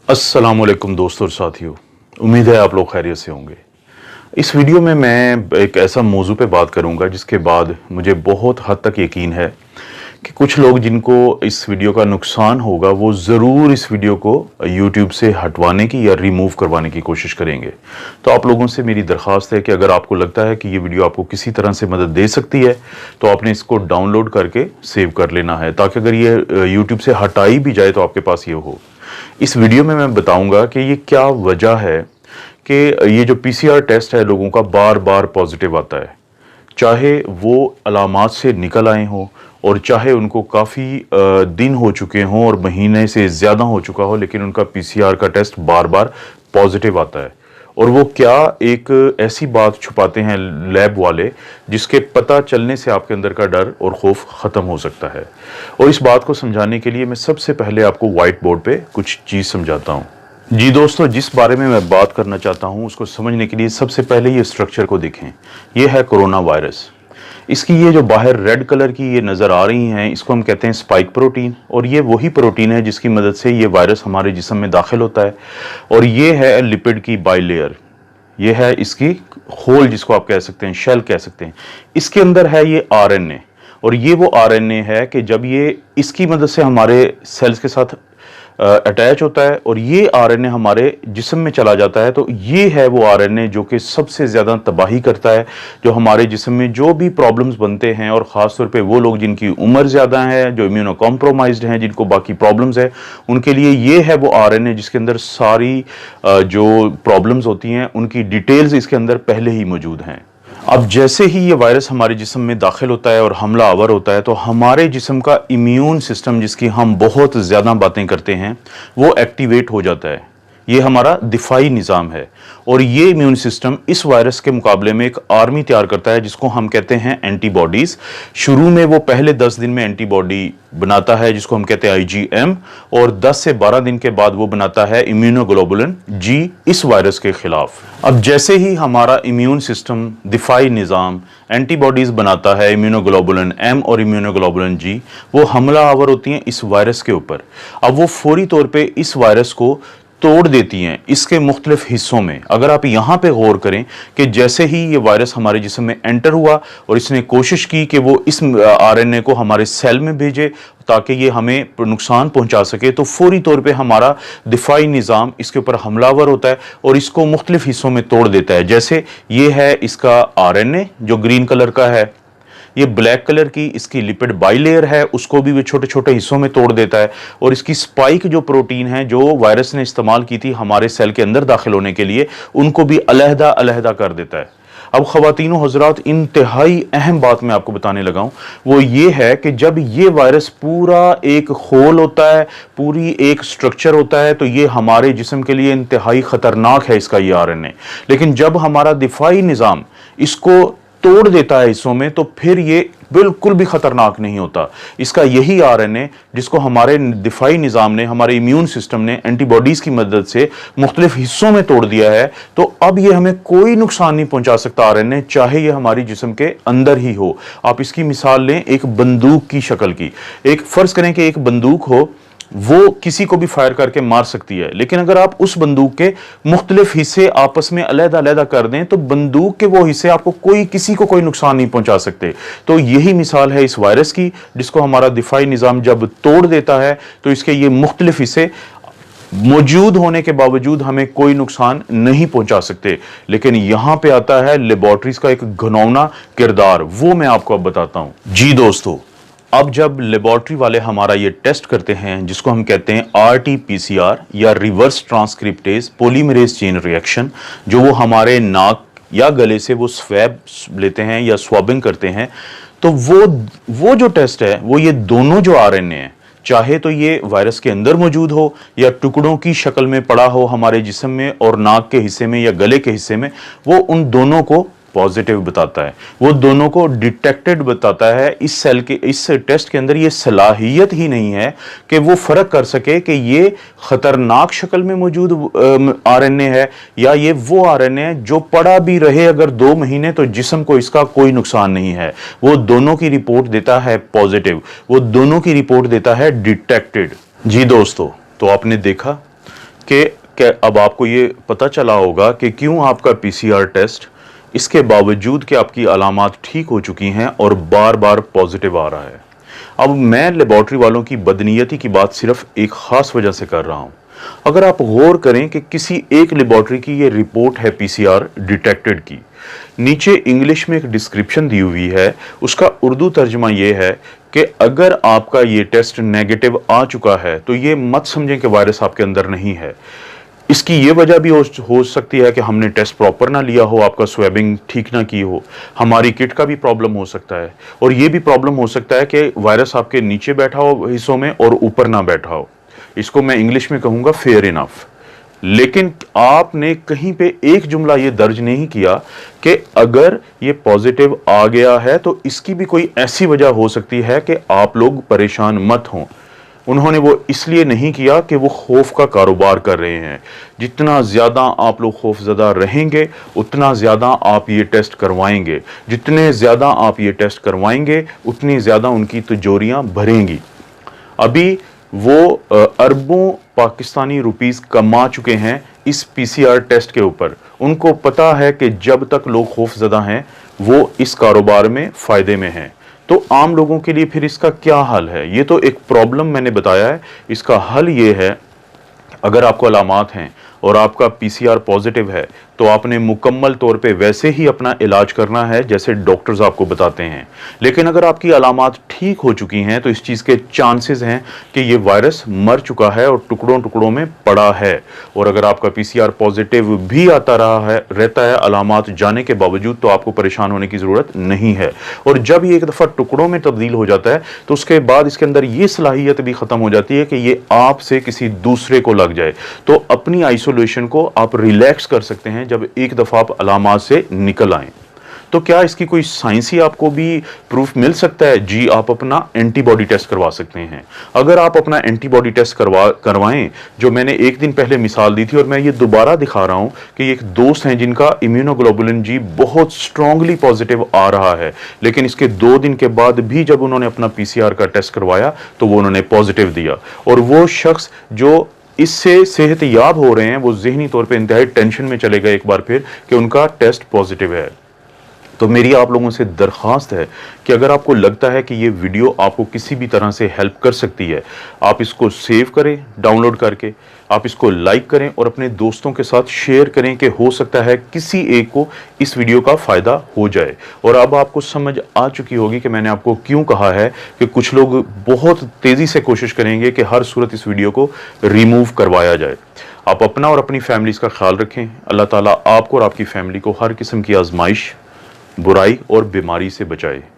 अस्सलामुअलैकुम दोस्तों और साथियों, उम्मीद है आप लोग खैरियत से होंगे। इस वीडियो में मैं एक ऐसा मौजू पे बात करूंगा जिसके बाद मुझे बहुत हद तक यकीन है कि कुछ लोग जिनको इस वीडियो का नुकसान होगा वो ज़रूर इस वीडियो को यूट्यूब से हटवाने की या रिमूव करवाने की कोशिश करेंगे। तो आप लोगों से मेरी दरख्वास्त है कि अगर आपको लगता है कि ये वीडियो आपको किसी तरह से मदद दे सकती है तो आपने इसको डाउनलोड करके सेव कर लेना है, ताकि अगर ये यूट्यूब से हटाई भी जाए तो आपके पास ये हो। इस वीडियो में मैं बताऊंगा कि ये क्या वजह है कि ये जो पीसीआर टेस्ट है लोगों का बार बार पॉजिटिव आता है, चाहे वो अलामात से निकल आए हों और चाहे उनको काफ़ी दिन हो चुके हों और महीने से ज़्यादा हो चुका हो, लेकिन उनका पीसीआर का टेस्ट बार बार पॉजिटिव आता है। और वो क्या एक ऐसी बात छुपाते हैं लैब वाले जिसके पता चलने से आपके अंदर का डर और खौफ ख़त्म हो सकता है। और इस बात को समझाने के लिए मैं सबसे पहले आपको वाइट बोर्ड पे कुछ चीज़ समझाता हूँ। जी दोस्तों, जिस बारे में मैं बात करना चाहता हूँ उसको समझने के लिए सबसे पहले ये स्ट्रक्चर को देखें। ये है कोरोना वायरस। इसकी ये जो बाहर रेड कलर की ये नज़र आ रही हैं, इसको हम कहते हैं स्पाइक प्रोटीन। और ये वही प्रोटीन है जिसकी मदद से ये वायरस हमारे जिस्म में दाखिल होता है। और ये है लिपिड की बाइलेयर, ये है इसकी होल जिसको आप कह सकते हैं, शेल कह सकते हैं। इसके अंदर है ये आरएनए, और ये वो आरएनए है कि जब ये इसकी मदद से हमारे सेल्स के साथ अटैच होता है और ये आरएनए हमारे जिस्म में चला जाता है, तो ये है वो आरएनए जो कि सबसे ज़्यादा तबाही करता है, जो हमारे जिस्म में जो भी प्रॉब्लम्स बनते हैं, और ख़ास तौर पे वो लोग जिनकी उम्र ज़्यादा है, जो इम्यूनो कॉम्प्रोमाइज्ड हैं, जिनको बाकी प्रॉब्लम्स है, उनके लिए ये है वो आरएनए जिसके अंदर सारी जो प्रॉब्लम्स होती हैं उनकी डिटेल्स इसके अंदर पहले ही मौजूद हैं। अब जैसे ही ये वायरस हमारे जिस्म में दाखिल होता है और हमला आवर होता है, तो हमारे जिस्म का इम्यून सिस्टम, जिसकी हम बहुत ज़्यादा बातें करते हैं, वो एक्टिवेट हो जाता है। ये हमारा दिफाई निज़ाम है, और ये इम्यून सिस्टम इस वायरस के मुकाबले में एक आर्मी तैयार करता है जिसको हम कहते हैं एंटीबॉडीज़। शुरू में वो पहले 10 दिन में एंटीबॉडी बनाता है जिसको हम कहते हैं आईजीएम, और 10 से 12 दिन के बाद वो बनाता है इम्यूनोग्लोबुलिन जी इस वायरस के खिलाफ। अब जैसे ही हमारा इम्यून सिस्टम, दिफाई निज़ाम एंटीबॉडीज़ बनाता है, इम्यूनोग्लोबुलिन एम और इम्यूनोग्लोबुलिन जी, वो हमला आवर होती हैं इस वायरस के ऊपर। अब वो फौरी तौर पर इस वायरस को तोड़ देती हैं इसके मुख्तलिफ हिस्सों में। अगर आप यहाँ पे गौर करें कि जैसे ही ये वायरस हमारे जिस्म में एंटर हुआ और इसने कोशिश की कि वो इस आरएनए को हमारे सेल में भेजे ताकि ये हमें नुकसान पहुंचा सके, तो फौरी तौर पे हमारा दिफाई निज़ाम इसके ऊपर हमलावर होता है और इसको मुख्तलिफ हिस्सों में तोड़ देता है। जैसे ये है इसका आरएनए जो ग्रीन कलर का है, ये ब्लैक कलर की इसकी लिपिड बाइलेयर है, उसको भी वो छोटे छोटे हिस्सों में तोड़ देता है, और इसकी स्पाइक जो प्रोटीन है जो वायरस ने इस्तेमाल की थी हमारे सेल के अंदर दाखिल होने के लिए, उनको भी अलहदा अलहदा कर देता है। अब ख़वातीनो हज़रात, इंतहाई अहम बात मैं आपको बताने लगा हूँ, वो ये है कि जब ये वायरस पूरा एक होल होता है, पूरी एक स्ट्रक्चर होता है, तो ये हमारे जिस्म के लिए इंतहाई ख़तरनाक है इसका ये आरएनए। लेकिन जब हमारा दिफाई निज़ाम इसको तोड़ देता है हिस्सों में, तो फिर ये बिल्कुल भी खतरनाक नहीं होता। इसका यही आरएनए जिसको हमारे दिफाई निज़ाम ने, हमारे इम्यून सिस्टम ने एंटीबॉडीज़ की मदद से मुख्तलिफ हिस्सों में तोड़ दिया है, तो अब ये हमें कोई नुकसान नहीं पहुंचा सकता आरएनए, चाहे ये हमारी जिस्म के अंदर ही हो। आप इसकी मिसाल लें एक बंदूक की शक्ल की। एक फ़र्ज़ करें कि एक बंदूक हो, वो किसी को भी फायर करके मार सकती है, लेकिन अगर आप उस बंदूक के मुख्तलिफ हिस्से आपस में अलहदा अलहदा कर दें तो बंदूक के वो हिस्से आपको किसी को कोई नुकसान नहीं पहुंचा सकते। तो यही मिसाल है इस वायरस की, जिसको हमारा दिफाई निज़ाम जब तोड़ देता है तो इसके ये मुख्तलिफ हिस्से मौजूद होने के बावजूद हमें कोई नुकसान नहीं पहुंचा सकते। लेकिन यहां पे आता है लेबोरेटरीज का एक घिनौना किरदार, वो मैं आपको अब बताता हूं। जी दोस्तों, अब जब लेबोरेटरी वाले हमारा ये टेस्ट करते हैं जिसको हम कहते हैं आरटी-पीसीआर या reverse transcriptase polymerase chain reaction, जो वो हमारे नाक या गले से वो स्वैब लेते हैं या स्वाबिंग करते हैं, तो वो जो टेस्ट है वो ये दोनों जो आरएनए हैं, चाहे तो ये वायरस के अंदर मौजूद हो या टुकड़ों की शक्ल में पड़ा हो हमारे जिस्म में और नाक के हिस्से में या गले के हिस्से में, वो उन दोनों को पॉजिटिव बताता है, वो दोनों को डिटेक्टेड बताता है। इस सेल के इस टेस्ट के अंदर ये सलाहियत ही नहीं है कि वो फर्क कर सके कि ये खतरनाक शक्ल में मौजूद आरएनए है या ये वो आरएनए है जो पड़ा भी रहे अगर 2 महीने तो जिस्म को इसका कोई नुकसान नहीं है। वो दोनों की रिपोर्ट देता है पॉजिटिव, वो दोनों की रिपोर्ट देता है डिटेक्टेड। जी दोस्तों, तो आपने देखा कि अब आपको ये पता चला होगा कि क्यों आपका पीसीआर टेस्ट इसके बावजूद कि आपकी अलामात ठीक हो चुकी हैं और बार बार पॉजिटिव आ रहा है। अब मैं लेबॉर्ट्री वालों की बदनीयती की बात सिर्फ एक खास वजह से कर रहा हूं। अगर आप गौर करें कि किसी एक लेबॉर्ट्री की ये रिपोर्ट है पीसीआर डिटेक्टेड की, नीचे इंग्लिश में एक डिस्क्रिप्शन दी हुई है, उसका उर्दू तर्जुमा ये है कि अगर आपका ये टेस्ट नेगेटिव आ चुका है तो ये मत समझें कि वायरस आपके अंदर नहीं है। इसकी ये वजह भी हो सकती है कि हमने टेस्ट प्रॉपर ना लिया हो, आपका स्वेबिंग ठीक ना की हो, हमारी किट का भी प्रॉब्लम हो सकता है, और ये भी प्रॉब्लम हो सकता है कि वायरस आपके नीचे बैठा हो हिस्सों में और ऊपर ना बैठा हो। इसको मैं इंग्लिश में कहूंगा फेयर इनफ। लेकिन आपने कहीं पे एक जुमला ये दर्ज नहीं किया कि अगर ये पॉजिटिव आ गया है तो इसकी भी कोई ऐसी वजह हो सकती है कि आप लोग परेशान मत हों। उन्होंने वो इसलिए नहीं किया कि वो खौफ का कारोबार कर रहे हैं। जितना ज़्यादा आप लोग खौफज़दा रहेंगे उतना ज़्यादा आप ये टेस्ट करवाएंगे, जितने ज़्यादा आप ये टेस्ट करवाएंगे उतनी ज़्यादा उनकी तिजोरियां भरेंगी। अभी वो अरबों पाकिस्तानी रुपीस कमा चुके हैं इस पीसीआर टेस्ट के ऊपर। उनको पता है कि जब तक लोग खौफज़दा हैं वो इस कारोबार में फ़ायदे में हैं। तो आम लोगों के लिए फिर इसका क्या हल है? ये तो एक प्रॉब्लम मैंने बताया है, इसका हल ये है, अगर आपको अलामात हैं और आपका पीसीआर पॉजिटिव है तो आपने मुकम्मल तौर पे वैसे ही अपना इलाज करना है जैसे डॉक्टर्स आपको बताते हैं। लेकिन अगर आपकी अलामात ठीक हो चुकी हैं तो इस चीज़ के चांसेस हैं कि ये वायरस मर चुका है और टुकड़ों टुकड़ों में पड़ा है। और अगर आपका पीसीआर पॉजिटिव भी आता रहता है अलामात जाने के बावजूद, तो आपको परेशान होने की ज़रूरत नहीं है। और जब ये एक दफ़ा टुकड़ों में तब्दील हो जाता है तो उसके बाद इसके अंदर ये सलाहियत भी ख़त्म हो जाती है कि ये आपसे किसी दूसरे को लग जाए। तो अपनी आइसोलेशन को आप रिलैक्स कर सकते हैं जब एक दफा आप अलामात से निकल आए। तो क्या इसकी कोई साइंसी आपको भी प्रूफ मिल सकता है? जी, आप अपना एंटीबॉडी टेस्ट करवा सकते हैं। अगर आप अपना एंटीबॉडी टेस्ट करवाएं, जो मैंने एक दिन पहले मिसाल दी थी और मैं ये दोबारा दिखा रहा हूं कि एक दोस्त हैं जिनका इम्यूनोग्लोबुलिन जी बहुत स्ट्रांगली पॉजिटिव आ रहा है, लेकिन इसके 2 दिन के बाद भी जब उन्होंने अपना पीसीआर का टेस्ट करवाया तो वो उन्होंने पॉजिटिव दिया। और वो शख्स जो इससे सेहत याब हो रहे हैं वो ज़हनी तौर पे इंतहाई टेंशन में चले गए एक बार फिर कि उनका टेस्ट पॉजिटिव है। तो मेरी आप लोगों से दरख्वास्त है कि अगर आपको लगता है कि ये वीडियो आपको किसी भी तरह से हेल्प कर सकती है, आप इसको सेव करें डाउनलोड करके, आप इसको लाइक करें और अपने दोस्तों के साथ शेयर करें कि हो सकता है किसी एक को इस वीडियो का फ़ायदा हो जाए। और अब आपको समझ आ चुकी होगी कि मैंने आपको क्यों कहा है कि कुछ लोग बहुत तेज़ी से कोशिश करेंगे कि हर सूरत इस वीडियो को रिमूव करवाया जाए। आप अपना और अपनी फैमिलीज़ का ख्याल रखें। अल्लाह ताला आपको और आपकी फैमिली को हर किस्म की आजमाइश, बुराई और बीमारी से बचाए।